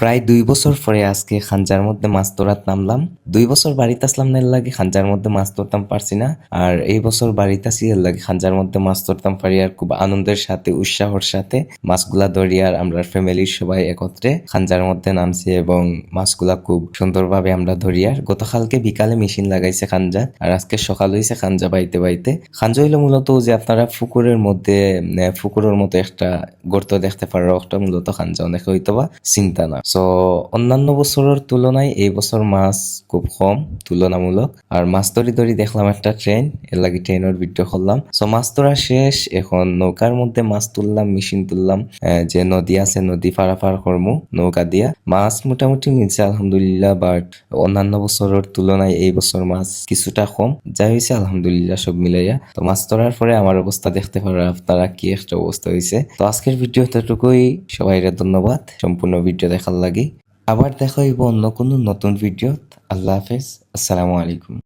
প্রায় 2 বছর পরে আজকে খাঞ্জার মধ্যে মাছ ধরার নামলাম। 2 বছর বাড়িতে আসলাম না, এর লাগে খাঞ্জার মধ্যে মাছ ধরতাম পারছি না। আর এই বছর বাড়িতে আসি, এর লাগে খাঞ্জার মধ্যে মাছ ধরতাম পারি। আর খুব আনন্দের সাথে উৎসাহর সাথে মাছগুলা ধরি। আর আমরা ফ্যামিলির সবাই একত্রে খাঞ্জার মধ্যে নামছি এবং মাছগুলা খুব সুন্দরভাবে আমরা ধরি। আর গতকালকে বিকালে মেশিন লাগাইছে খাঞ্জা, আর আজকে সকাল হয়েছে খাঞ্জা বাইতে বাইতে। খাঞ্জা হইলো মূলত যে আপনারা পুকুরের মধ্যে পুকুরের মতো একটা গর্ত দেখতে পারো, ওটা মূলত খাঞ্জা, অনেকে হয়তো বা চিন্তা না। সো অন্যান্য বছরের তুলনায় এই বছর মাছ খুব কম তুলনামূলক। আর মাছ ধরি ধরি দেখলাম একটা ট্রেন, এর লাগে ট্রেনের ভিডিও করলাম। সো মাছ ধরা শেষ, এখন নৌকার মধ্যে মাছ তুললাম, মেশিন তুললাম। যে নদী আছে, নদী পারাপার করমু নৌকা দিয়া। মাছ মোটামুটি মিলছে আলহামদুলিল্লাহ, বাট অন্যান্য বছরের তুলনায় এই বছর মাছ কিছুটা কম। যা হয়েছে আলহামদুলিল্লাহ সব মিলাইয়া। তো মাছ ধরার পরে আমার অবস্থা দেখতে পারো আপনারা, কি একটা অবস্থা হয়েছে। তো আজকের ভিডিও এতটুকুই, সবাইকে ধন্যবাদ সম্পূর্ণ ভিডিও দেখার লাগে। আবার দেখা হইব অন্য কোনো নতুন ভিডিও। আল্লাহ হাফেজ, আসসালামু আলাইকুম।